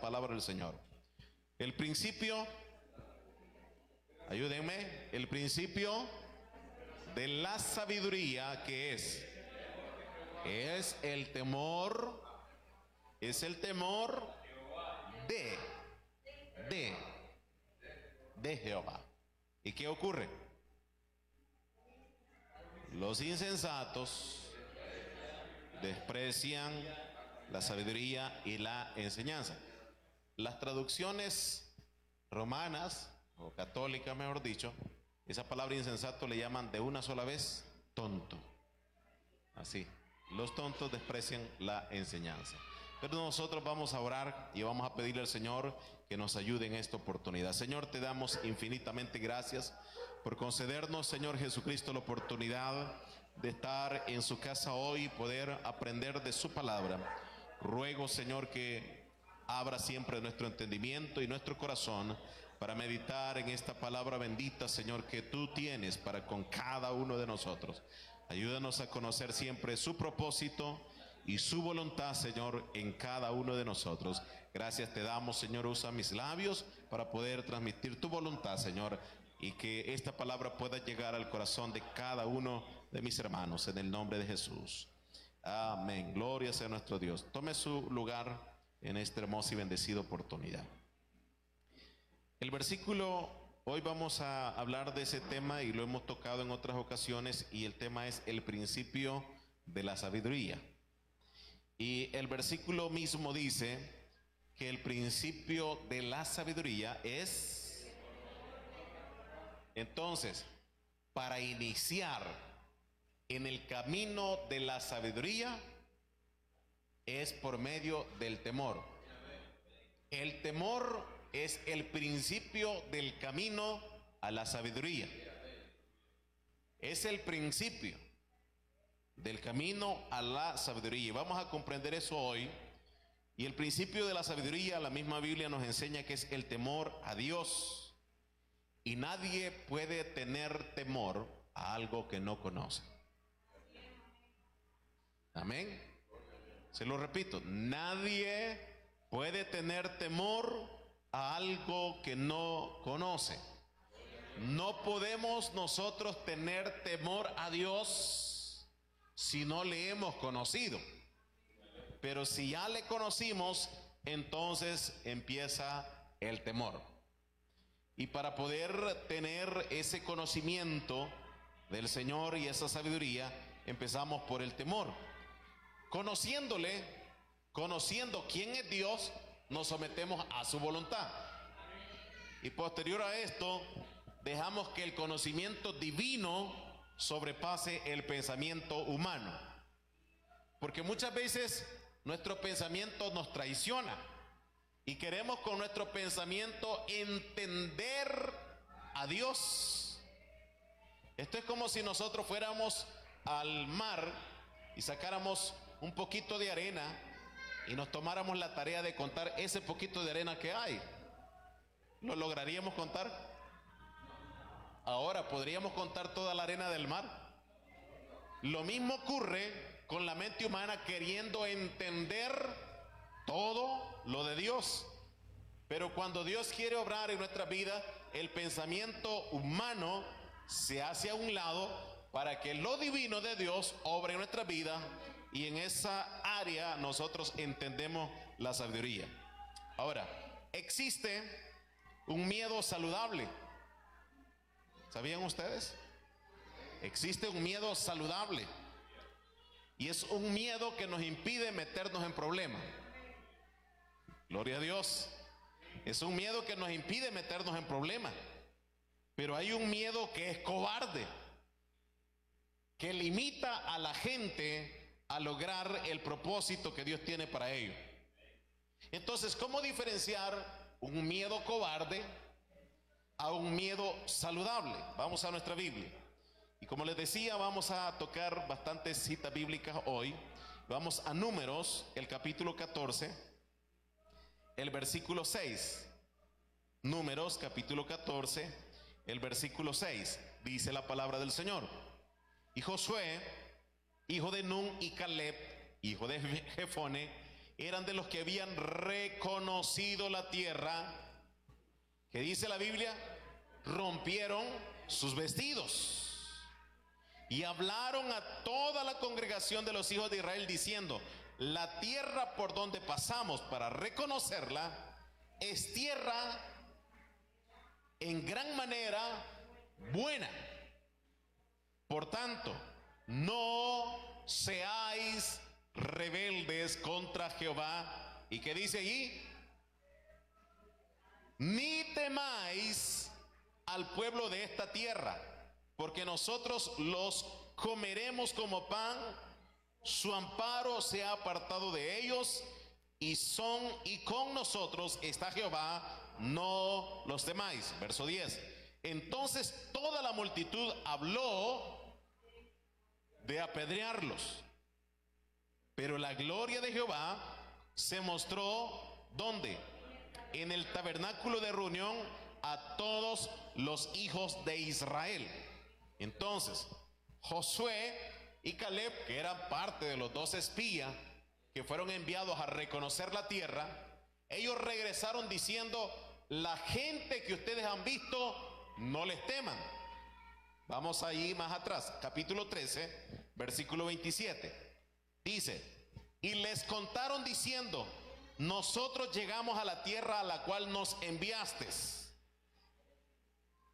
palabra del Señor. El principio, ayúdenme, el principio de la sabiduría, ¿qué es? Es el temor de Jehová. ¿Y qué ocurre? Los insensatos desprecian la sabiduría y la enseñanza. Las traducciones romanas o católicas, mejor dicho, esa palabra insensato le llaman de una sola vez tonto. Así, los tontos desprecian la enseñanza. Pero nosotros vamos a orar y vamos a pedirle al Señor que nos ayude en esta oportunidad. Señor, te damos infinitamente gracias por concedernos, Señor Jesucristo, la oportunidad de estar en su casa hoy y poder aprender de su palabra. Ruego, Señor, que abra siempre nuestro entendimiento y nuestro corazón para meditar en esta palabra bendita, Señor, que tú tienes para con cada uno de nosotros. Ayúdanos a conocer siempre su propósito y su voluntad, Señor, en cada uno de nosotros. Gracias te damos, Señor. Usa mis labios para poder transmitir tu voluntad, Señor, y que esta palabra pueda llegar al corazón de cada uno de mis hermanos, en el nombre de Jesús. Amén. Gloria sea nuestro Dios. Tome su lugar en esta hermosa y bendecida oportunidad. El versículo, hoy vamos a hablar de ese tema y lo hemos tocado en otras ocasiones, y el tema es el principio de la sabiduría. Y el versículo mismo dice que el principio de la sabiduría es... Entonces, para iniciar en el camino de la sabiduría es por medio del temor. El temor es el principio del camino a la sabiduría. Es el principio del camino a la sabiduría. Y vamos a comprender eso hoy. Y el principio de la sabiduría, la misma Biblia nos enseña que es el temor a Dios. Y nadie puede tener temor a algo que no conoce. Amén. Se lo repito, nadie puede tener temor a algo que no conoce. No podemos nosotros tener temor a Dios si no le hemos conocido. Pero si ya le conocimos, entonces empieza el temor. Y para poder tener ese conocimiento del Señor y esa sabiduría, empezamos por el temor. Conociéndole, conociendo quién es Dios, nos sometemos a su voluntad. Y posterior a esto, dejamos que el conocimiento divino sobrepase el pensamiento humano. Porque muchas veces nuestro pensamiento nos traiciona y queremos con nuestro pensamiento entender a Dios. Esto es como si nosotros fuéramos al mar y sacáramos un poquito de arena y nos tomáramos la tarea de contar ese poquito de arena que hay. ¿Lo lograríamos contar? Ahora, ¿podríamos contar toda la arena del mar? Lo mismo ocurre con la mente humana queriendo entender todo lo de Dios. Pero cuando Dios quiere obrar en nuestra vida, el pensamiento humano se hace a un lado para que lo divino de Dios obre en nuestra vida, y en esa área nosotros entendemos la sabiduría. Ahora, existe un miedo saludable. ¿Sabían ustedes? Existe un miedo saludable, y es un miedo que nos impide meternos en problemas. Gloria a Dios. Es un miedo que nos impide meternos en problemas. Pero hay un miedo que es cobarde, que limita a la gente a lograr el propósito que Dios tiene para ellos. Entonces, ¿cómo diferenciar un miedo cobarde a un miedo saludable? Vamos a nuestra Biblia. Y como les decía, vamos a tocar bastantes citas bíblicas hoy. Vamos a Números, el capítulo 14, el versículo 6. Números, capítulo 14, el versículo 6. Dice la palabra del Señor: y Josué, hijo de Nun, y Caleb, hijo de Jefone, eran de los que habían reconocido la tierra. ¿Qué dice la Biblia? Rompieron sus vestidos y hablaron a toda la congregación de los hijos de Israel diciendo: la tierra por donde pasamos para reconocerla es tierra en gran manera buena. Por tanto, no seáis rebeldes contra Jehová. ¿Y qué dice allí? Ni temáis al pueblo de esta tierra, porque nosotros los comeremos como pan. Su amparo se ha apartado de ellos y con nosotros está Jehová, no los temáis. Verso 10. Entonces toda la multitud habló de apedrearlos, pero la gloria de Jehová se mostró ¿dónde? En el tabernáculo de reunión a todos los hijos de Israel. Entonces Josué y Caleb, que eran parte de los 12 espías que fueron enviados a reconocer la tierra, ellos regresaron diciendo: la gente que ustedes han visto, no les teman. Vamos ahí más atrás, capítulo 13, versículo 27. Dice: y les contaron diciendo: nosotros llegamos a la tierra a la cual nos enviaste.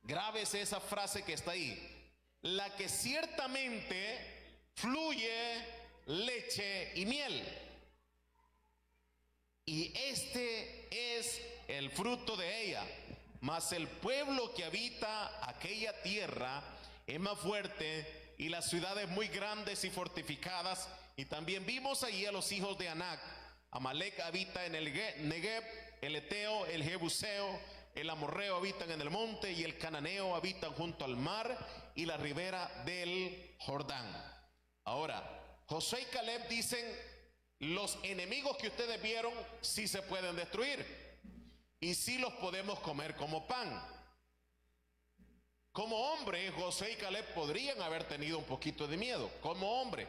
Grábese esa frase que está ahí: la que ciertamente fluye leche y miel. Y este es el fruto de ella. Mas el pueblo que habita aquella tierra es más fuerte, y las ciudades muy grandes y fortificadas. Y también vimos allí a los hijos de Anac. Amalek habita en el Negev, el Eteo, el Jebuseo, el Amorreo habitan en el monte, y el Cananeo habitan junto al mar y la ribera del Jordán. Ahora, Josué y Caleb dicen: los enemigos que ustedes vieron sí se pueden destruir, y sí los podemos comer como pan. Como hombre, Josué y Caleb podrían haber tenido un poquito de miedo, como hombre,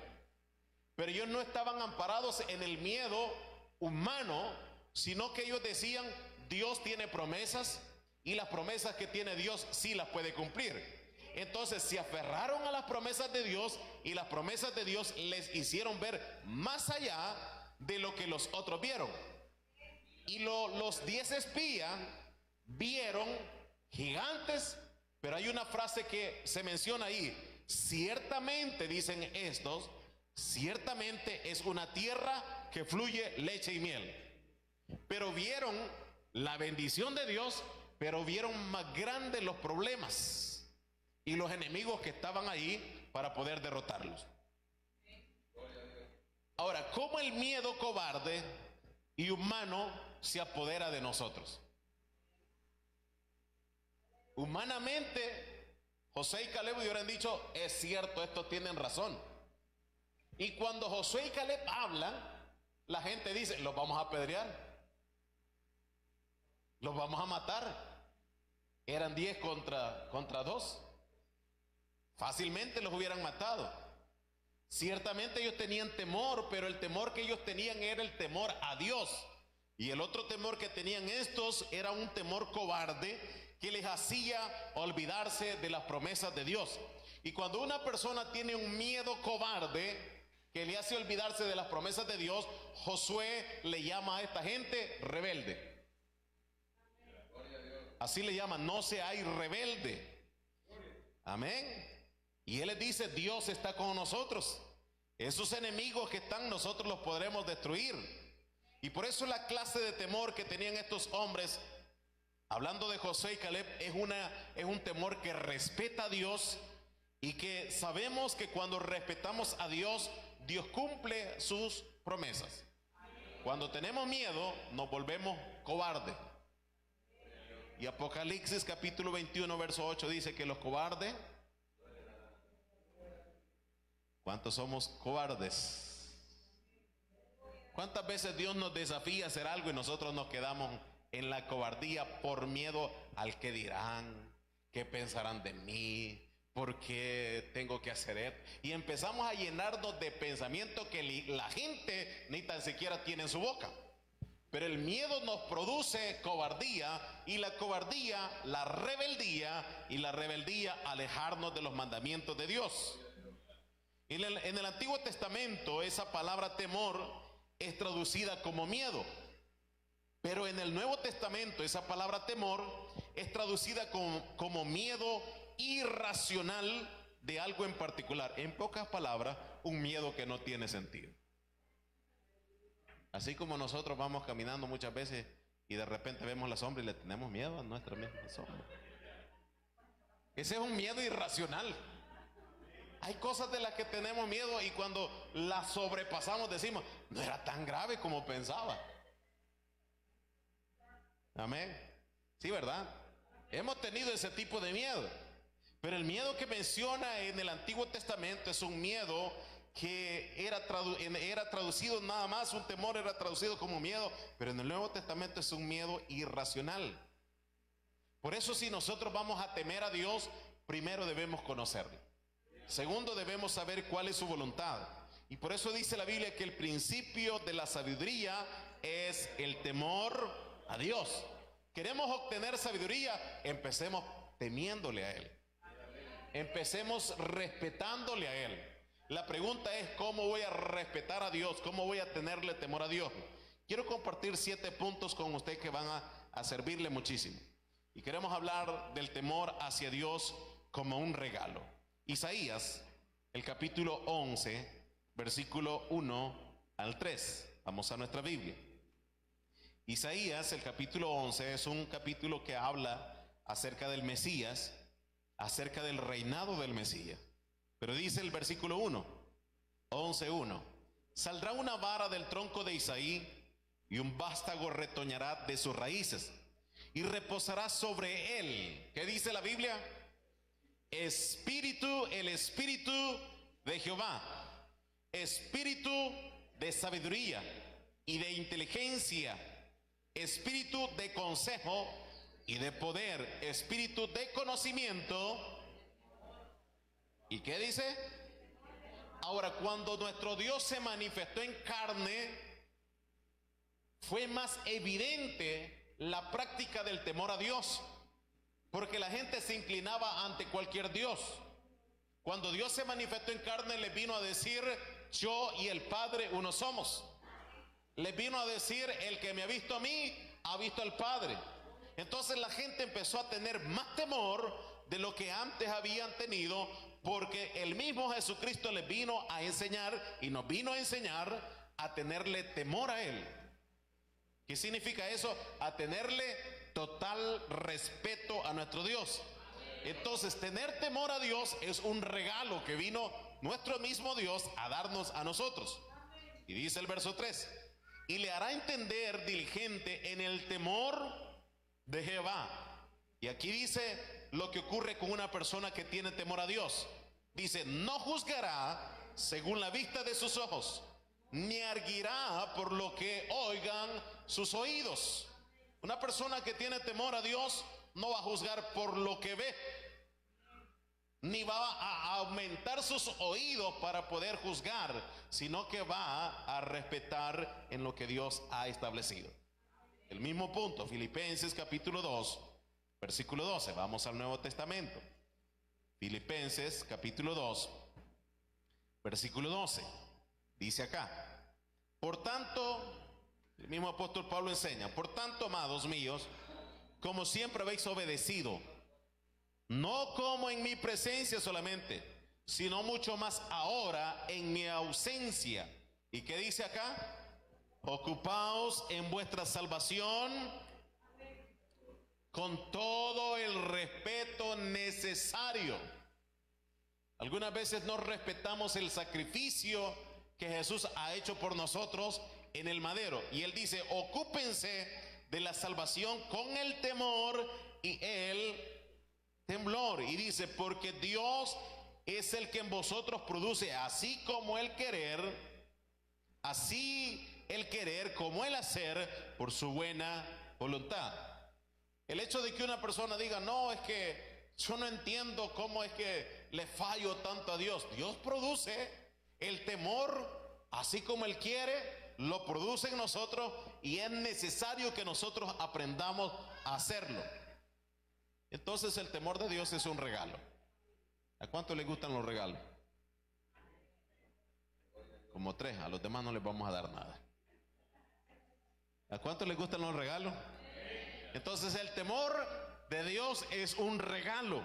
pero ellos no estaban amparados en el miedo humano, sino que ellos decían: Dios tiene promesas, y las promesas que tiene Dios sí las puede cumplir. Entonces se aferraron a las promesas de Dios, y las promesas de Dios les hicieron ver más allá de lo que los otros vieron. Y los 10 espías vieron gigantes, pero hay una frase que se menciona ahí: ciertamente, dicen estos, ciertamente es una tierra que fluye leche y miel. Pero vieron la bendición de Dios, pero vieron más grandes los problemas y los enemigos que estaban ahí para poder derrotarlos. Ahora, ¿cómo el miedo cobarde y humano se apodera de nosotros? Humanamente, Josué y Caleb hubieran dicho: es cierto, estos tienen razón. Y cuando Josué y Caleb hablan, la gente dice: los vamos a apedrear, los vamos a matar. Eran 10 contra 2. Fácilmente los hubieran matado. Ciertamente ellos tenían temor, pero el temor que ellos tenían era el temor a Dios. Y el otro temor que tenían estos era un temor cobarde que les hacía olvidarse de las promesas de Dios. Y cuando una persona tiene un miedo cobarde que le hace olvidarse de las promesas de Dios, Josué le llama a esta gente rebelde. Así le llaman: no seáis rebelde. Amén. Y él les dice: Dios está con nosotros. Esos enemigos que están, nosotros los podremos destruir. Y por eso la clase de temor que tenían estos hombres, hablando de Josué y Caleb, es un temor que respeta a Dios, y que sabemos que cuando respetamos a Dios, Dios cumple sus promesas. Cuando tenemos miedo, nos volvemos cobardes. Y Apocalipsis capítulo 21 verso 8 dice que los cobardes, ¿cuántos somos cobardes? ¿Cuántas veces Dios nos desafía a hacer algo y nosotros nos quedamos en la cobardía por miedo al que dirán, qué pensarán de mí, ¿Por qué tengo que hacer esto? Y empezamos a llenarnos de pensamientos que la gente ni tan siquiera tiene en su boca. Pero el miedo nos produce cobardía, y la cobardía, la rebeldía, y la rebeldía, alejarnos de los mandamientos de Dios. En el Antiguo Testamento esa palabra temor es traducida como miedo, pero en el Nuevo Testamento esa palabra temor es traducida como miedo irracional de algo en particular. En pocas palabras, un miedo que no tiene sentido. Así como nosotros vamos caminando muchas veces y de repente vemos la sombra y le tenemos miedo a nuestra misma sombra. Ese es un miedo irracional. Hay cosas de las que tenemos miedo y cuando las sobrepasamos decimos, no era tan grave como pensaba. Amén. Sí, ¿verdad? Hemos tenido ese tipo de miedo. Pero el miedo que menciona en el Antiguo Testamento es un miedo que era traducido nada más, un temor era traducido como miedo, pero en el Nuevo Testamento es un miedo irracional. Por eso, si nosotros vamos a temer a Dios, primero debemos conocerle. Segundo, debemos saber cuál es su voluntad. Y por eso dice la Biblia que el principio de la sabiduría es el temor a Dios. ¿Queremos obtener sabiduría? Empecemos temiéndole a Él. Empecemos respetándole a Él. La pregunta es, ¿cómo voy a respetar a Dios? ¿Cómo voy a tenerle temor a Dios? Quiero compartir 7 puntos con usted que van a servirle muchísimo. Y queremos hablar del temor hacia Dios como un regalo. Isaías, el capítulo 11, versículo 1 al 3. Vamos a nuestra Biblia. Isaías, el capítulo 11, es un capítulo que habla acerca del Mesías, acerca del reinado del Mesías. Pero dice el versículo 1, 11:1: saldrá una vara del tronco de Isaí, y un vástago retoñará de sus raíces, y reposará sobre él. ¿Qué dice la Biblia? Espíritu, el Espíritu de Jehová, espíritu de sabiduría y de inteligencia, espíritu de consejo y de poder, espíritu de conocimiento. ¿Y qué dice? Ahora, cuando nuestro Dios se manifestó en carne, fue más evidente la práctica del temor a Dios, porque la gente se inclinaba ante cualquier Dios. Cuando Dios se manifestó en carne, les vino a decir, yo y el Padre uno somos. Les vino a decir, el que me ha visto a mí, ha visto al Padre. Entonces la gente empezó a tener más temor de lo que antes habían tenido, porque el mismo Jesucristo les vino a enseñar y nos vino a enseñar a tenerle temor a Él. ¿Qué significa eso? A tenerle total respeto a nuestro Dios. Entonces, tener temor a Dios es un regalo que vino nuestro mismo Dios a darnos a nosotros. Y dice el verso 3: y le hará entender diligente en el temor de Jehová. Y aquí dice lo que ocurre con una persona que tiene temor a Dios. Dice, no juzgará según la vista de sus ojos, ni arguirá por lo que oigan sus oídos. Una persona que tiene temor a Dios no va a juzgar por lo que ve, ni va a aumentar sus oídos para poder juzgar, sino que va a respetar en lo que Dios ha establecido. El mismo punto, Filipenses capítulo 2, versículo 12. Vamos al Nuevo Testamento. Filipenses capítulo 2, versículo 12. Dice acá, por tanto, el mismo apóstol Pablo enseña, por tanto, amados míos, como siempre habéis obedecido, no como en mi presencia solamente, sino mucho más ahora en mi ausencia. ¿Y qué dice acá? Ocupaos en vuestra salvación con todo el respeto necesario. Algunas veces no respetamos el sacrificio que Jesús ha hecho por nosotros en el madero. Y Él dice, ocúpense de la salvación con el temor y el temblor. Y dice, porque Dios es el que en vosotros produce así como el querer, así el querer como el hacer por su buena voluntad. El hecho de que una persona diga, no, es que yo no entiendo cómo es que le fallo tanto a Dios. Dios produce el temor, así como Él quiere, lo produce en nosotros y es necesario que nosotros aprendamos a hacerlo. Entonces el temor de Dios es un regalo. ¿A cuánto les gustan los regalos? Como 3, a los demás no les vamos a dar nada. ¿A cuánto les gustan los regalos? Entonces el temor de Dios es un regalo.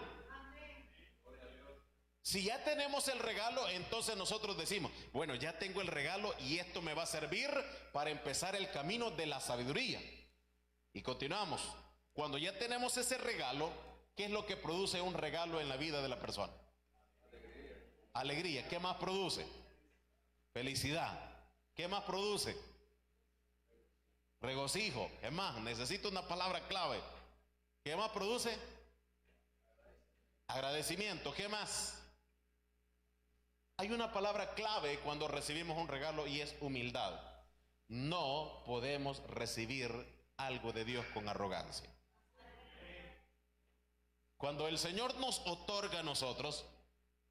Si ya tenemos el regalo, entonces nosotros decimos, bueno, ya tengo el regalo y esto me va a servir para empezar el camino de la sabiduría. Y continuamos. Cuando ya tenemos ese regalo, ¿qué es lo que produce un regalo en la vida de la persona? Alegría. ¿Qué más produce? Felicidad. ¿Qué más produce? Regocijo. Es más, necesito una palabra clave. ¿Qué más produce? Agradecimiento. ¿Qué más? Hay una palabra clave cuando recibimos un regalo y es humildad. No podemos recibir algo de Dios con arrogancia. Cuando el Señor nos otorga a nosotros,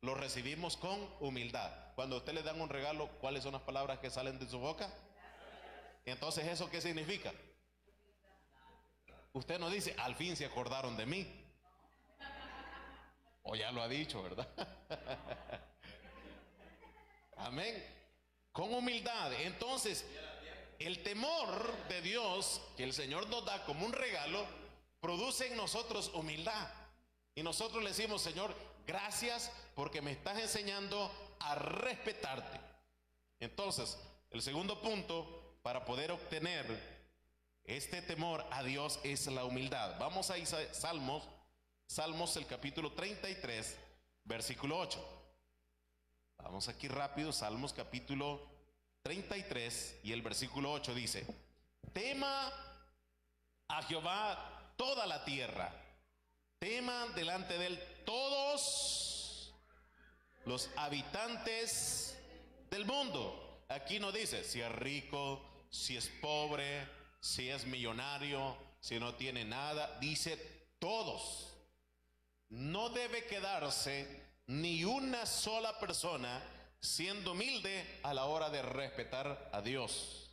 lo recibimos con humildad. Cuando a usted le dan un regalo, ¿cuáles son las palabras que salen de su boca? Entonces, ¿eso qué significa? Usted no dice, al fin se acordaron de mí. O ya lo ha dicho, ¿verdad? Amén. Con humildad. Entonces, el temor de Dios que el Señor nos da como un regalo produce en nosotros humildad. Y nosotros le decimos, Señor, gracias porque me estás enseñando a respetarte. Entonces, el segundo punto para poder obtener este temor a Dios es la humildad. Vamos a Salmos el capítulo 33, versículo 8. Vamos aquí rápido, Salmos capítulo 33 y el versículo 8 dice: tema a Jehová toda la tierra, teman delante de él todos los habitantes del mundo. Aquí no dice si es rico, si es pobre, si es millonario, si no tiene nada, dice todos. No debe quedarse ni una sola persona siendo humilde a la hora de respetar a Dios.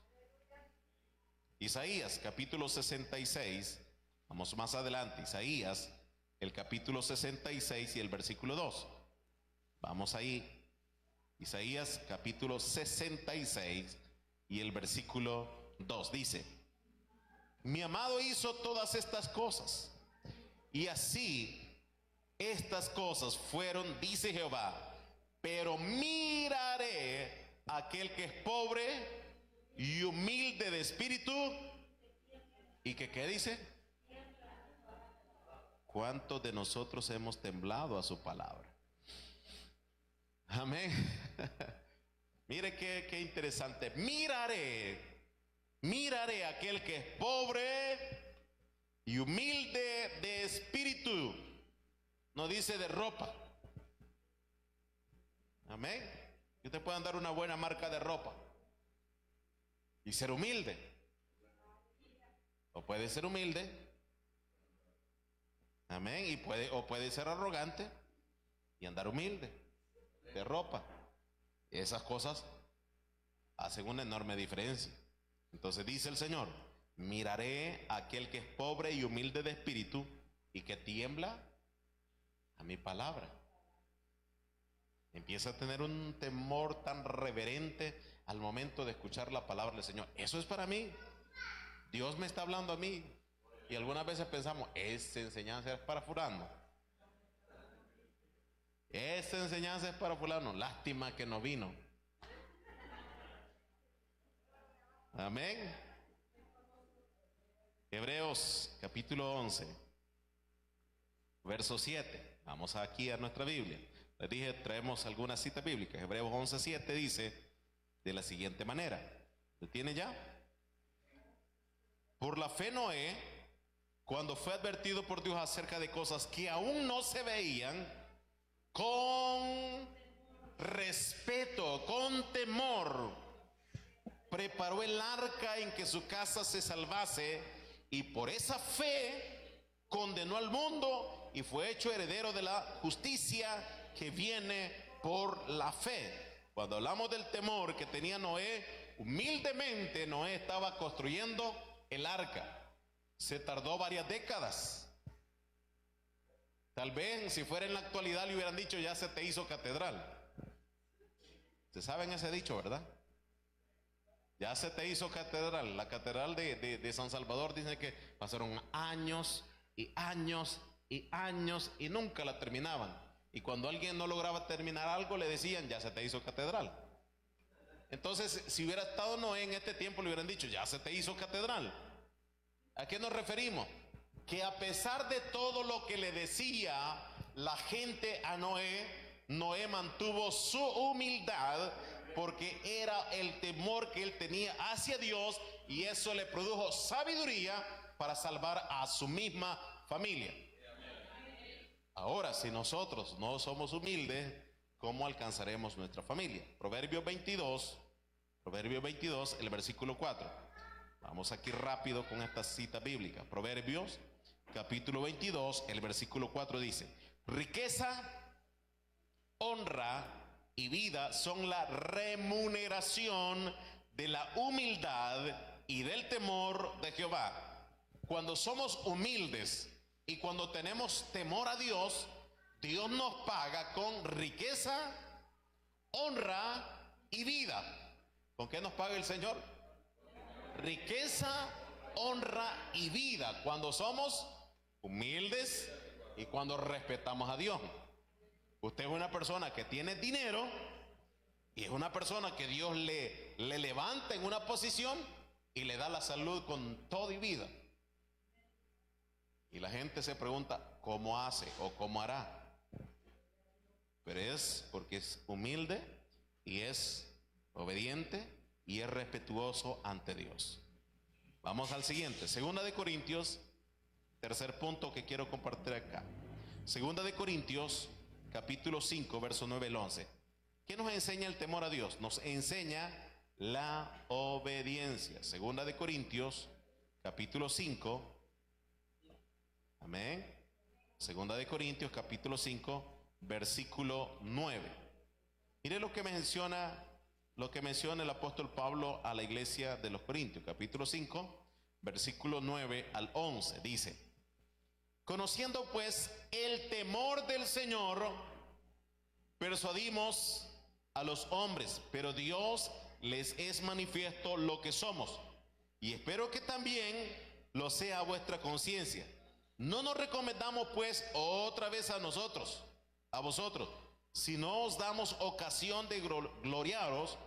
Isaías capítulo 66, vamos más adelante, Isaías el capítulo 66 y el versículo 2. Vamos ahí, Isaías capítulo 66 y el versículo 2 dice: mi amado hizo todas estas cosas, y así estas cosas fueron, dice Jehová, pero miraré a aquel que es pobre y humilde de espíritu. ¿Y que qué dice? ¿Cuántos de nosotros hemos temblado a su palabra? Amén. Mire qué interesante. Miraré a aquel que es pobre y humilde de espíritu. No dice de ropa. Amén. Y usted puede dar una buena marca de ropa y ser humilde. O puede ser humilde. Amén. Y puede ser arrogante y andar humilde de ropa. Esas cosas hacen una enorme diferencia. Entonces dice el Señor: miraré a aquel que es pobre y humilde de espíritu y que tiembla a mi palabra. Empieza a tener un temor tan reverente al momento de escuchar la palabra del Señor. Eso es para mí. Dios me está hablando a mí. Y algunas veces pensamos, esa enseñanza es para fulano. Esa enseñanza es para fulano. Lástima que no vino. Amén. Hebreos capítulo 11, verso 7. Vamos aquí a nuestra Biblia. Les dije, traemos algunas citas bíblicas. Hebreos 11:7 dice de la siguiente manera. ¿Lo tiene ya? Por la fe Noé, cuando fue advertido por Dios acerca de cosas que aún no se veían, con respeto, con temor, preparó el arca en que su casa se salvase, y por esa fe condenó al mundo y fue hecho heredero de la justicia que viene por la fe. Cuando hablamos del temor que tenía Noé, humildemente Noé estaba construyendo el arca. Se tardó varias décadas. Tal vez si fuera en la actualidad le hubieran dicho: ya se te hizo catedral. Ustedes saben ese dicho, ¿verdad? Ya se te hizo catedral. La catedral de San Salvador, dicen que pasaron años y años y años y nunca la terminaban. Y cuando alguien no lograba terminar algo, le decían: ya se te hizo catedral. Entonces, si hubiera estado Noé en este tiempo, le hubieran dicho: ya se te hizo catedral. ¿A qué nos referimos? Que a pesar de todo lo que le decía la gente a Noé, Noé mantuvo su humildad, porque era el temor que él tenía hacia Dios, y eso le produjo sabiduría para salvar a su misma familia. Ahora, si nosotros no somos humildes, ¿cómo alcanzaremos nuestra familia? Proverbios 22, el versículo 4. Vamos aquí rápido con esta cita bíblica. Proverbios capítulo 22, el versículo 4 dice: riqueza, honra y vida son la remuneración de la humildad y del temor de Jehová. Cuando somos humildes y cuando tenemos temor a Dios, Dios nos paga con riqueza, honra y vida. ¿Con qué nos paga el Señor? Riqueza, honra y vida, cuando somos humildes y cuando respetamos a Dios. Usted es una persona que tiene dinero y es una persona que Dios le levanta en una posición y le da la salud con todo y vida. Y la gente se pregunta: ¿cómo hace o cómo hará? Pero es porque es humilde y es obediente y es respetuoso ante Dios. Vamos al siguiente, Segunda de Corintios, tercer punto que quiero compartir acá. Segunda de Corintios, capítulo 5, verso 9 al 11. ¿Qué nos enseña el temor a Dios? Nos enseña la obediencia. Segunda de Corintios, capítulo 5. Amén. Segunda de Corintios, capítulo 5, versículo 9. Mire lo que menciona el apóstol Pablo a la iglesia de los Corintios. Capítulo 5, versículo 9 al 11. Dice: conociendo pues el temor del Señor, persuadimos a los hombres, pero Dios les es manifiesto lo que somos, y espero que también lo sea a vuestra conciencia. No nos recomendamos pues otra vez a vosotros, sino os damos ocasión de gloriaros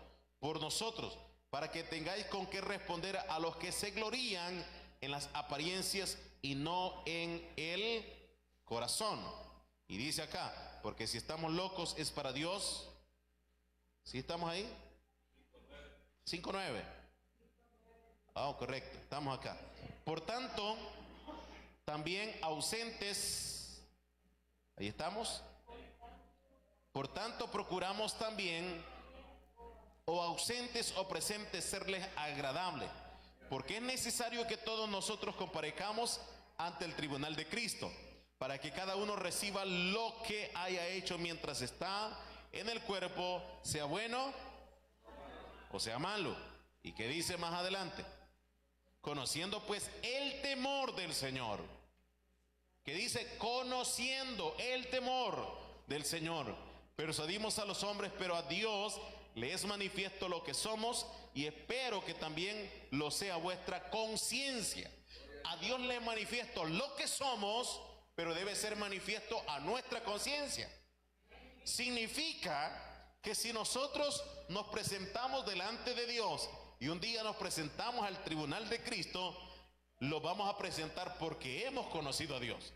por nosotros, para que tengáis con qué responder a los que se glorían en las apariencias y no en el corazón. Y dice acá: porque si estamos locos es para Dios. ¿Sí estamos ahí? 5:9. Correcto, estamos acá. Por tanto, también ausentes, ahí estamos. Por tanto, procuramos también, o ausentes o presentes, serles agradables, porque es necesario que todos nosotros comparezcamos ante el tribunal de Cristo, para que cada uno reciba lo que haya hecho mientras está en el cuerpo, sea bueno o sea malo. ¿Y qué dice más adelante? Conociendo pues el temor del Señor. ¿Qué dice? Conociendo el temor del Señor, persuadimos a los hombres, pero a Dios le es manifiesto lo que somos, y espero que también lo sea vuestra conciencia. A Dios le es manifiesto lo que somos, pero debe ser manifiesto a nuestra conciencia. Significa que si nosotros nos presentamos delante de Dios y un día nos presentamos al tribunal de Cristo, lo vamos a presentar porque hemos conocido a Dios.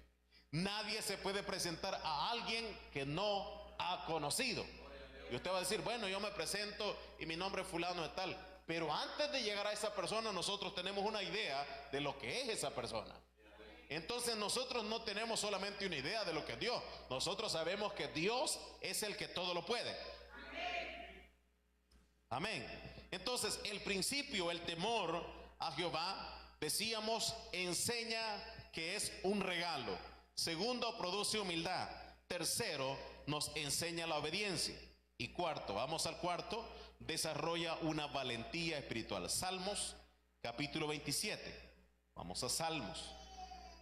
Nadie se puede presentar a alguien que no ha conocido. Y usted va a decir: bueno, yo me presento y mi nombre es fulano de tal. Pero antes de llegar a esa persona, nosotros tenemos una idea de lo que es esa persona. Entonces nosotros no tenemos solamente una idea de lo que es Dios. Nosotros sabemos que Dios es el que todo lo puede. Amén. Entonces el principio, el temor a Jehová, decíamos, enseña que es un regalo. Segundo, produce humildad. Tercero, nos enseña la obediencia. Y cuarto, vamos al cuarto, desarrolla una valentía espiritual. Salmos, capítulo 27. Vamos a Salmos.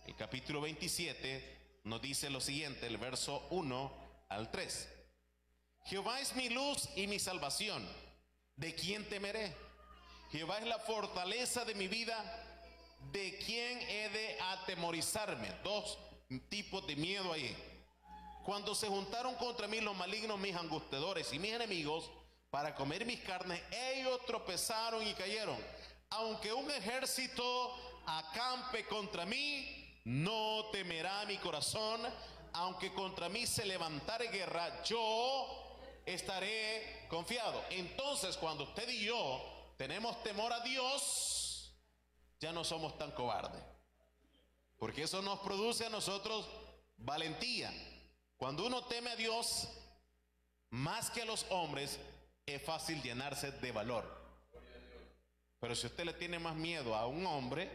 El capítulo 27 nos dice lo siguiente, el verso 1 al 3. Jehová es mi luz y mi salvación. ¿De quién temeré? Jehová es la fortaleza de mi vida. ¿De quién he de atemorizarme? Dos tipos de miedo ahí. Cuando se juntaron contra mí los malignos, mis angustiadores y mis enemigos, para comer mis carnes, ellos tropezaron y cayeron. Aunque un ejército acampe contra mí, no temerá mi corazón. Aunque contra mí se levantare guerra, yo estaré confiado. Entonces, cuando usted y yo tenemos temor a Dios, ya no somos tan cobardes, porque eso nos produce a nosotros valentía. Cuando uno teme a Dios más que a los hombres, es fácil llenarse de valor. Pero si usted le tiene más miedo a un hombre,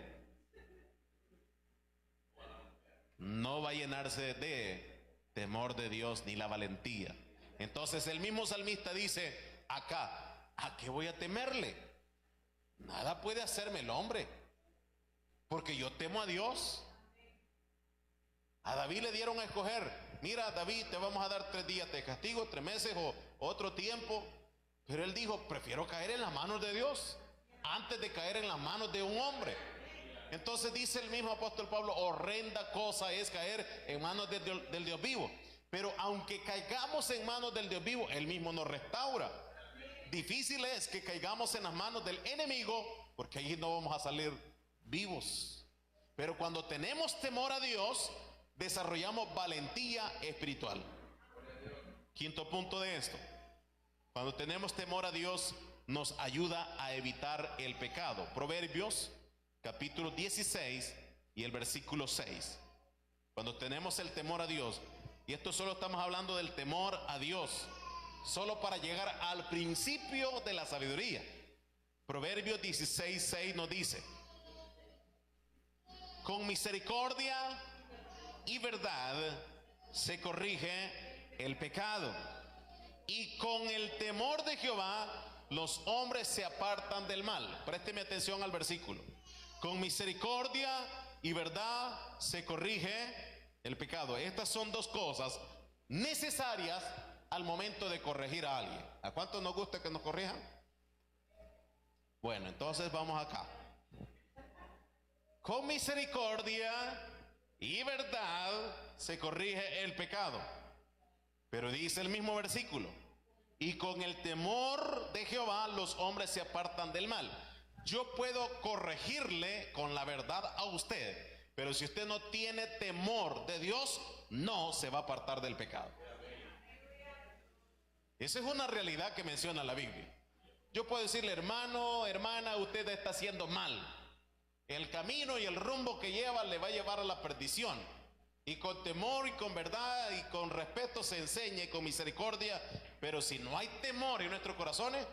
no va a llenarse de temor de Dios ni la valentía. Entonces el mismo salmista dice acá, ¿a qué voy a temerle? Nada puede hacerme el hombre, porque yo temo a Dios. A David le dieron a escoger, mira David, te vamos a dar 3 días de castigo, 3 meses o otro tiempo. Pero él dijo, prefiero caer en las manos de Dios antes de caer en las manos de un hombre. Entonces dice el mismo apóstol Pablo, horrenda cosa es caer en manos del Dios vivo. Pero aunque caigamos en manos del Dios vivo, Él mismo nos restaura. Difícil es que caigamos en las manos del enemigo, porque allí no vamos a salir vivos. Pero cuando tenemos temor a Dios, desarrollamos valentía espiritual. Quinto punto de esto: cuando tenemos temor a Dios, nos ayuda a evitar el pecado. Proverbios, capítulo 16 y el versículo 6. Cuando tenemos el temor a Dios, y esto solo estamos hablando del temor a Dios, solo para llegar al principio de la sabiduría. Proverbios 16, 6 nos dice: con misericordia y verdad se corrige el pecado, y con el temor de Jehová los hombres se apartan del mal. Présteme atención al versículo. Con misericordia y verdad se corrige el pecado. Estas son dos cosas necesarias al momento de corregir a alguien. ¿A cuántos nos gusta que nos corrijan? Bueno, entonces vamos acá. Con misericordia y verdad se corrige el pecado. Pero dice el mismo versículo: y con el temor de Jehová los hombres se apartan del mal. Yo puedo corregirle con la verdad a usted, pero si usted no tiene temor de Dios, no se va a apartar del pecado. Esa es una realidad que menciona la Biblia. Yo puedo decirle, hermano, hermana, usted está haciendo mal. El camino y el rumbo que lleva le va a llevar a la perdición. Y con temor y con verdad y con respeto se enseña, y con misericordia. Pero si no hay temor en nuestros corazones,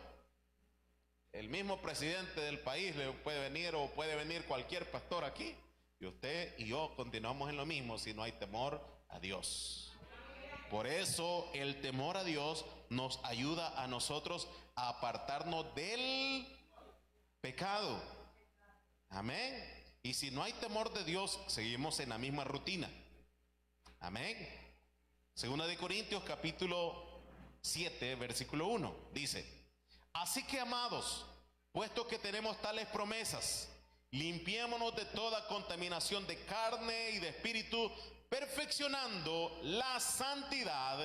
el mismo presidente del país le puede venir, o puede venir cualquier pastor aquí, y usted y yo continuamos en lo mismo si no hay temor a Dios. Por eso el temor a Dios nos ayuda a nosotros a apartarnos del pecado. Amén. Y si no hay temor de Dios, seguimos en la misma rutina. Amén. Segunda de Corintios, capítulo 7, versículo 1, dice: así que, amados, puesto que tenemos tales promesas, limpiémonos de toda contaminación de carne y de espíritu, perfeccionando la santidad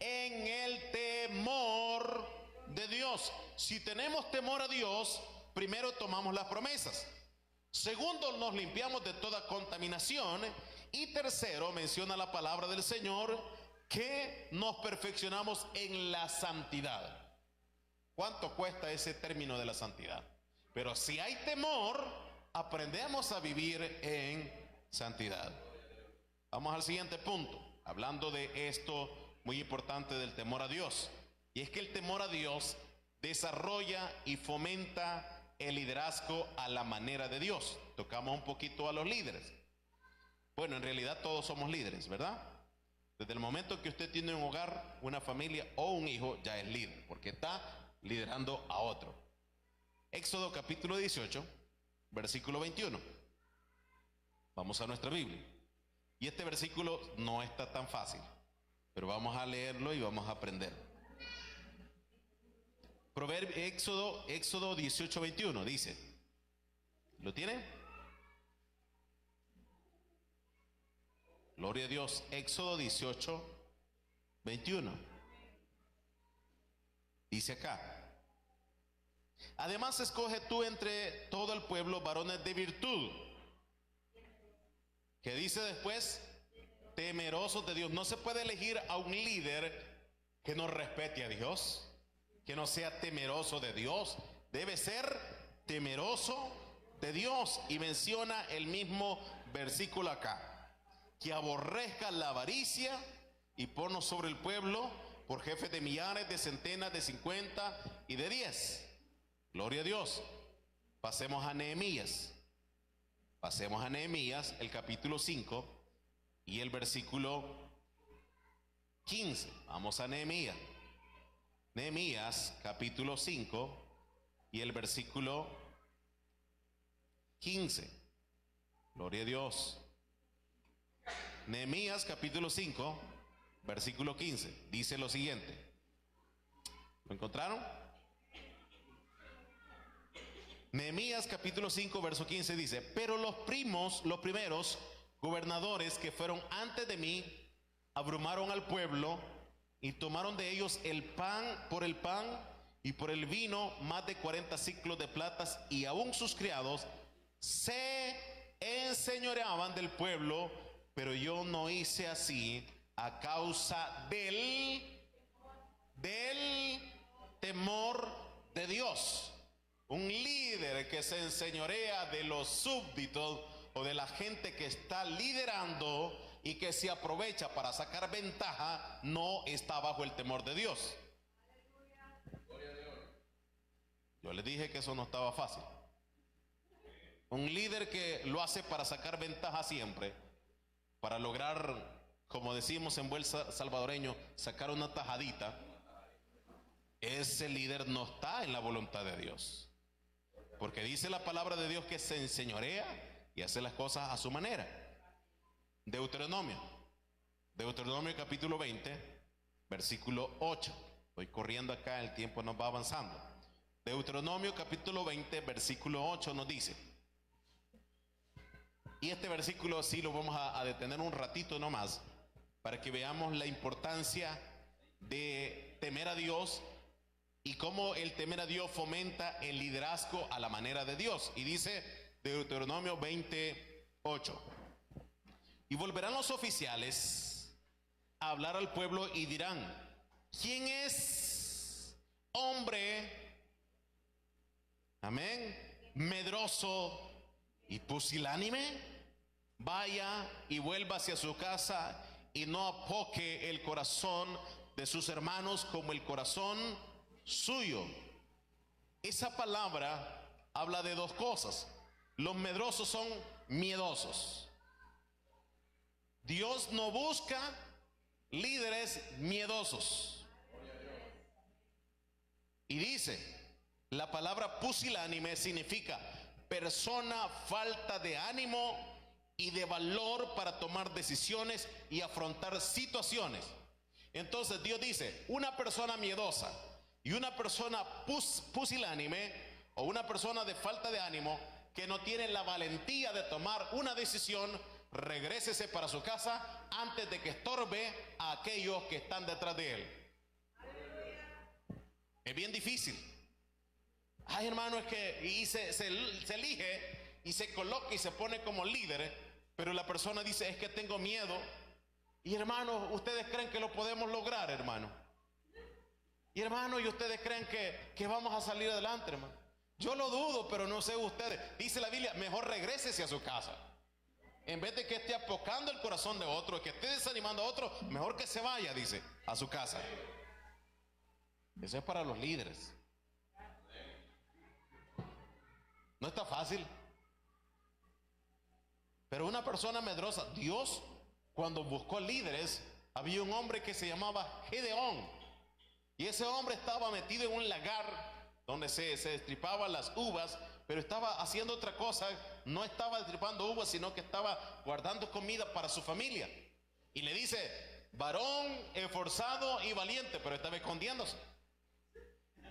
en el temor de Dios. Si tenemos temor a Dios, primero tomamos las promesas. Segundo, nos limpiamos de toda contaminación. Y tercero, menciona la palabra del Señor que nos perfeccionamos en la santidad. ¿Cuánto cuesta ese término de la santidad? Pero si hay temor, aprendemos a vivir en santidad. Vamos al siguiente punto, hablando de esto muy importante del temor a Dios. Y es que el temor a Dios desarrolla y fomenta el liderazgo a la manera de Dios. Tocamos un poquito a los líderes. bueno, en realidad todos somos líderes, ¿verdad? Desde el momento que usted tiene un hogar, una familia o un hijo, ya es líder, porque está liderando a otro. Éxodo capítulo 18, versículo 21. Vamos a nuestra Biblia. Y este versículo no está tan fácil, pero vamos a leerlo y vamos a aprender. Éxodo 18, 21 dice, ¿lo tiene? Gloria a Dios. Éxodo 18, 21. Dice acá: además escoge tú entre todo el pueblo varones de virtud. ¿Qué dice después? Temerosos de Dios. No se puede elegir a un líder que no respete a Dios, que no sea temeroso de Dios. Debe ser temeroso de Dios. Y menciona el mismo versículo acá: que aborrezca la avaricia y ponnos sobre el pueblo por jefes de millares, de centenas, de 50 y de 10. Gloria a Dios. Pasemos a Nehemías. Pasemos a Nehemías, el capítulo 5 y el versículo 15. Vamos a Nehemías. Nehemías, capítulo 5 y el versículo 15. Gloria a Dios. Nehemías, capítulo 5, versículo 15. Dice lo siguiente. ¿Lo encontraron? Nehemías capítulo 5 verso 15 dice: pero los primeros gobernadores que fueron antes de mí abrumaron al pueblo y tomaron de ellos el pan y por el vino más de 40 siclos de platas, y aún sus criados se enseñoreaban del pueblo, pero yo no hice así a causa del temor de Dios. Un líder que se enseñorea de los súbditos o de la gente que está liderando y que se aprovecha para sacar ventaja, no está bajo el temor de Dios. Yo les dije que eso no estaba fácil. Un líder que lo hace para sacar ventaja siempre, para lograr, como decimos en buen salvadoreño, sacar una tajadita, ese líder no está en la voluntad de Dios. Porque dice la palabra de Dios que se enseñorea y hace las cosas a su manera. Deuteronomio capítulo 20, versículo 8. Voy corriendo acá, el tiempo nos va avanzando. Deuteronomio capítulo 20, versículo 8 nos dice, y este versículo sí lo vamos a detener un ratito nomás, para que veamos la importancia de temer a Dios y cómo el temer a Dios fomenta el liderazgo a la manera de Dios. Y dice Deuteronomio 28: y volverán los oficiales a hablar al pueblo y dirán: ¿quién es hombre, amén, medroso y pusilánime? Vaya y vuelva hacia su casa y no apoque el corazón de sus hermanos como el corazón suyo. Esa palabra habla de dos cosas. Los medrosos son miedosos. Dios no busca líderes miedosos. Y dice, la palabra pusilánime significa persona falta de ánimo y de valor para tomar decisiones y afrontar situaciones. Entonces Dios dice, una persona miedosa y una persona pusilánime, o una persona de falta de ánimo que no tiene la valentía de tomar una decisión, regrésese para su casa antes de que estorbe a aquellos que están detrás de él. Es bien difícil. Ay, hermano, es que se elige y se coloca y se pone como líder, pero la persona dice, es que tengo miedo. Y hermano, ¿ustedes creen que lo podemos lograr, hermano? Y hermano, ¿y ustedes creen que vamos a salir adelante, hermano? Yo lo dudo, pero no sé ustedes. Dice la Biblia, mejor regrésese a su casa. En vez de que esté apocando el corazón de otro, que esté desanimando a otro, mejor que se vaya, dice, a su casa. Eso es para los líderes. No está fácil. Pero una persona medrosa, Dios cuando buscó líderes, había un hombre que se llamaba Gedeón. Y ese hombre estaba metido en un lagar donde se destripaban las uvas, pero estaba haciendo otra cosa. No estaba destripando uvas, sino que estaba guardando comida para su familia. Y le dice, varón esforzado y valiente, pero estaba escondiéndose.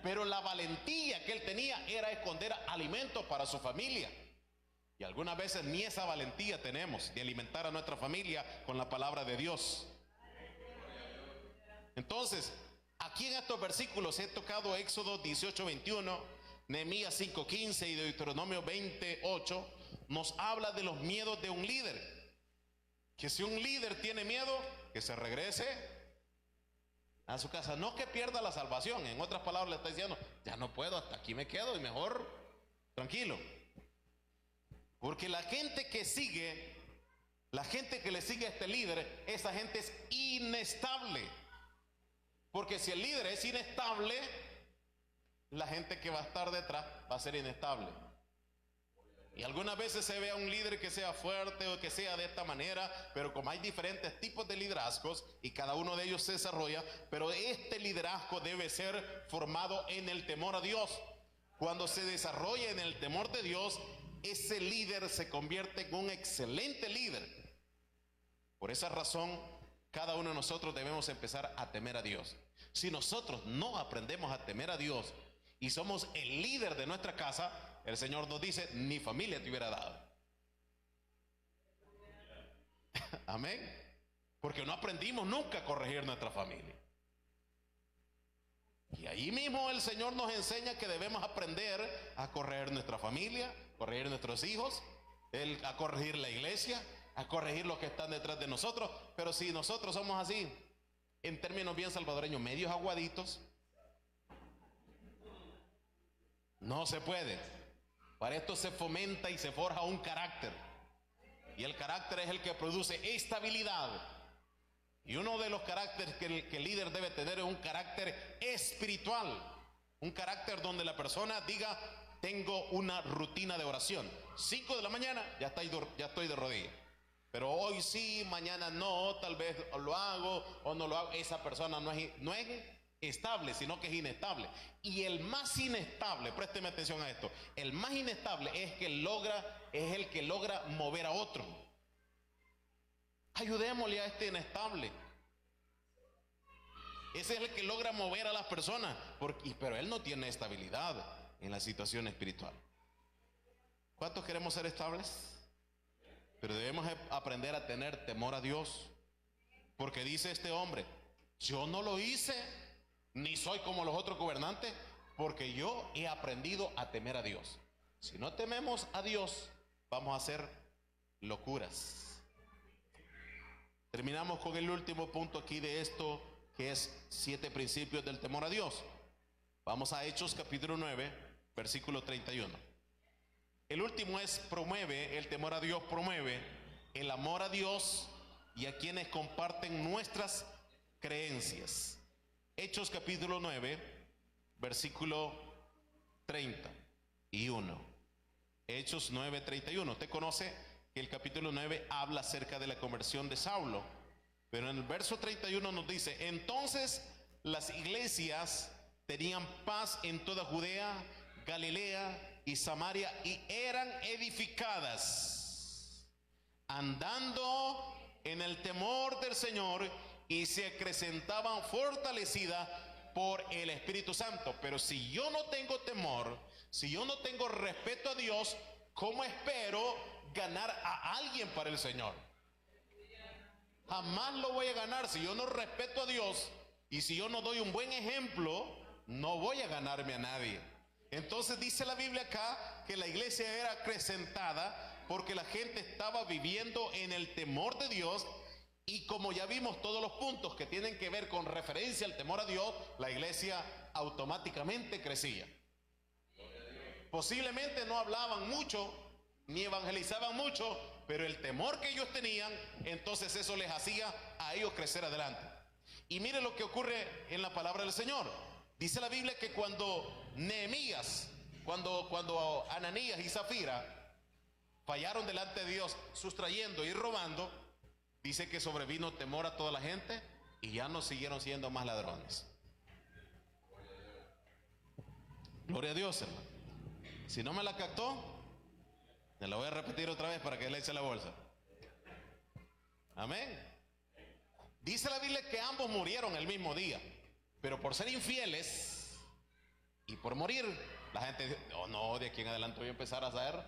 Pero la valentía que él tenía era esconder alimentos para su familia. Y algunas veces ni esa valentía tenemos de alimentar a nuestra familia con la palabra de Dios. Entonces, aquí en estos versículos he tocado Éxodo 18:21, Nehemías 5:15 y Deuteronomio 20:8. Nos habla de los miedos de un líder. Que si un líder tiene miedo, que se regrese a su casa. No que pierda la salvación. En otras palabras le está diciendo, ya no puedo, hasta aquí me quedo y mejor tranquilo. Porque la gente que sigue, la gente que le sigue a este líder, esa gente es inestable. Porque si el líder es inestable, la gente que va a estar detrás va a ser inestable. Y algunas veces se ve a un líder que sea fuerte o que sea de esta manera, pero como hay diferentes tipos de liderazgos y cada uno de ellos se desarrolla, pero este liderazgo debe ser formado en el temor a Dios. Cuando se desarrolla en el temor de Dios, ese líder se convierte en un excelente líder. Por esa razón, cada uno de nosotros debemos empezar a temer a Dios. Si nosotros no aprendemos a temer a Dios y somos el líder de nuestra casa, el Señor nos dice, ni familia te hubiera dado. Amén. Porque no aprendimos nunca a corregir nuestra familia. Y ahí mismo el Señor nos enseña que debemos aprender a corregir nuestra familia, corregir nuestros hijos, a corregir la iglesia, a corregir los que están detrás de nosotros. Pero si nosotros somos así, en términos bien salvadoreños, medios aguaditos, no se puede. Para esto se fomenta y se forja un carácter. Y el carácter es el que produce estabilidad. Y uno de los caracteres que el líder debe tener es un carácter espiritual. Un carácter donde la persona diga, tengo una rutina de oración. 5 de la mañana, ya estoy de rodillas. Pero hoy sí, mañana no, tal vez lo hago o no lo hago. Esa persona no es estable, sino que es inestable. Y el más inestable, présteme atención a esto, el más inestable es el que logra mover a otro. Ayudémosle a este inestable. Ese es el que logra mover a las personas, pero él no tiene estabilidad en la situación espiritual. ¿Cuántos queremos ser estables? Pero debemos aprender a tener temor a Dios. Porque dice este hombre, yo no lo hice, ni soy como los otros gobernantes, porque yo he aprendido a temer a Dios. Si no tememos a Dios, vamos a hacer locuras. Terminamos con el último punto aquí de esto, que es 7 principios del temor a Dios. Vamos a Hechos capítulo 9, versículo 31. El último es promueve, el temor a Dios promueve el amor a Dios y a quienes comparten nuestras creencias. Hechos capítulo 9, versículo 31. Hechos 9, 31. Usted conoce que el capítulo 9 habla acerca de la conversión de Saulo, pero en el verso 31 nos dice, entonces las iglesias tenían paz en toda Judea, Galilea y Samaria, y eran edificadas, andando en el temor del Señor, y se acrecentaban fortalecidas por el Espíritu Santo. Pero si yo no tengo temor, si yo no tengo respeto a Dios, ¿cómo espero ganar a alguien para el Señor? Jamás lo voy a ganar. Si yo no respeto a Dios y si yo no doy un buen ejemplo, no voy a ganarme a nadie. Entonces dice la Biblia acá que la iglesia era acrecentada porque la gente estaba viviendo en el temor de Dios. Y como ya vimos todos los puntos que tienen que ver con referencia al temor a Dios, la iglesia automáticamente crecía. Posiblemente no hablaban mucho, ni evangelizaban mucho, pero el temor que ellos tenían, entonces eso les hacía a ellos crecer adelante. Y mire lo que ocurre en la palabra del Señor. Dice la Biblia que cuando Nehemías, cuando Ananías y Zafira fallaron delante de Dios, sustrayendo y robando, dice que sobrevino temor a toda la gente y ya no siguieron siendo más ladrones. Gloria a Dios, hermano. Si no me la captó, me la voy a repetir otra vez para que le eche la bolsa. Amén. Dice la Biblia que ambos murieron el mismo día, pero por ser infieles y por morir, la gente dice: oh no, de aquí en adelante voy a empezar a ser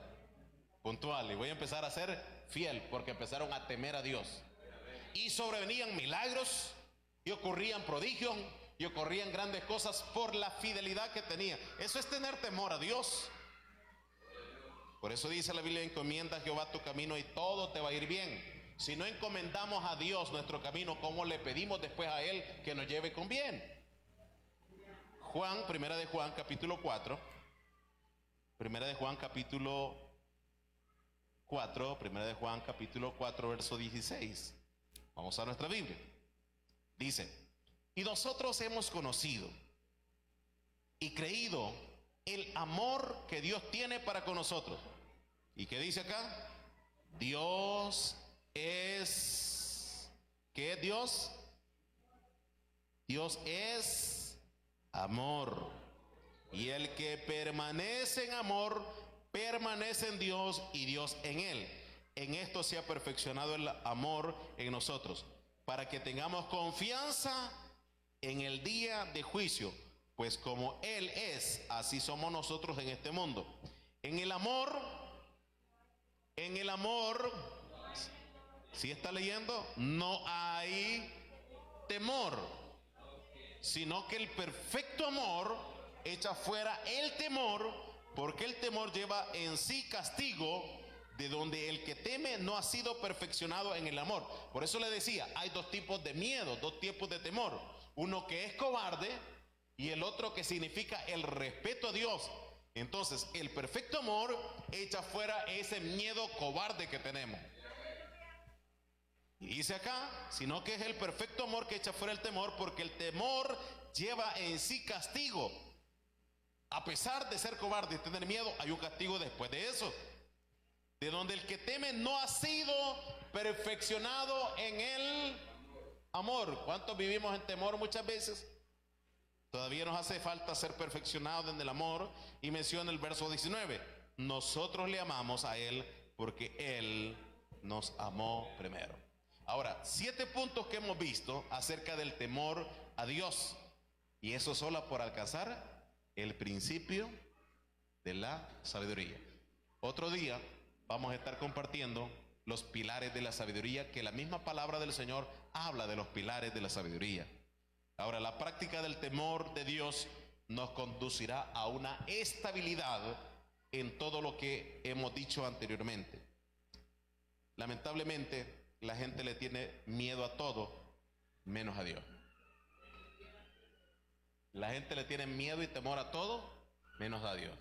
puntual y voy a empezar a ser fiel, porque empezaron a temer a Dios. Y sobrevenían milagros y ocurrían prodigios y ocurrían grandes cosas por la fidelidad que tenían. Eso es tener temor a Dios. Por eso dice la Biblia: encomienda a Jehová tu camino y todo te va a ir bien. Si no encomendamos a Dios nuestro camino, ¿cómo le pedimos después a Él que nos lleve con bien? Primera de Juan capítulo 4, verso 16. Vamos a nuestra Biblia. Dice: y nosotros hemos conocido y creído el amor que Dios tiene para con nosotros. ¿Y qué dice acá? Dios es, ¿qué es Dios? Dios es amor. Y el que permanece en amor, permanece en Dios y Dios en él. En esto se ha perfeccionado el amor en nosotros, para que tengamos confianza en el día de juicio, pues como Él es, así somos nosotros en este mundo. En el amor, si está leyendo, no hay temor, sino que el perfecto amor echa fuera el temor, porque el temor lleva en sí castigo, de donde el que teme no ha sido perfeccionado en el amor. Por eso le decía, hay dos tipos de miedo, dos tipos de temor. Uno que es cobarde y el otro que significa el respeto a Dios. Entonces, el perfecto amor echa fuera ese miedo cobarde que tenemos. Y dice acá, sino que es el perfecto amor que echa fuera el temor, porque el temor lleva en sí castigo. A pesar de ser cobarde y tener miedo, hay un castigo después de eso. De donde el que teme no ha sido perfeccionado en el amor. ¿Cuántos vivimos en temor muchas veces? Todavía nos hace falta ser perfeccionados en el amor. Y menciona el verso 19: nosotros le amamos a Él porque Él nos amó primero. Ahora, 7 puntos que hemos visto acerca del temor a Dios. Y eso solo por alcanzar el principio de la sabiduría. Otro día vamos a estar compartiendo los pilares de la sabiduría, que la misma palabra del Señor habla de los pilares de la sabiduría. Ahora, la práctica del temor de Dios nos conducirá a una estabilidad en todo lo que hemos dicho anteriormente. Lamentablemente, la gente le tiene miedo a todo, menos a Dios. La gente le tiene miedo y temor a todo, menos a Dios.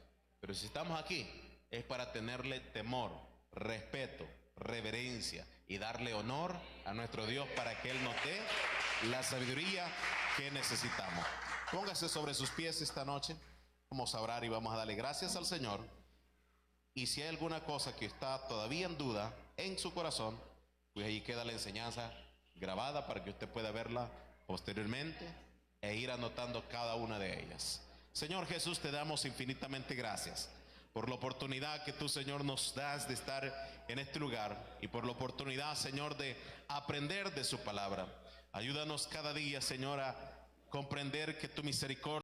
Pero si estamos aquí, es para tenerle temor, respeto, reverencia y darle honor a nuestro Dios, para que Él nos dé la sabiduría que necesitamos. Póngase sobre sus pies esta noche. Vamos a orar y vamos a darle gracias al Señor. Y si hay alguna cosa que está todavía en duda en su corazón, pues ahí queda la enseñanza grabada para que usted pueda verla posteriormente e ir anotando cada una de ellas. Señor Jesús, te damos infinitamente gracias por la oportunidad que tú, Señor, nos das de estar en este lugar, y por la oportunidad, Señor, de aprender de su palabra. Ayúdanos cada día, Señor, a comprender que tu misericordia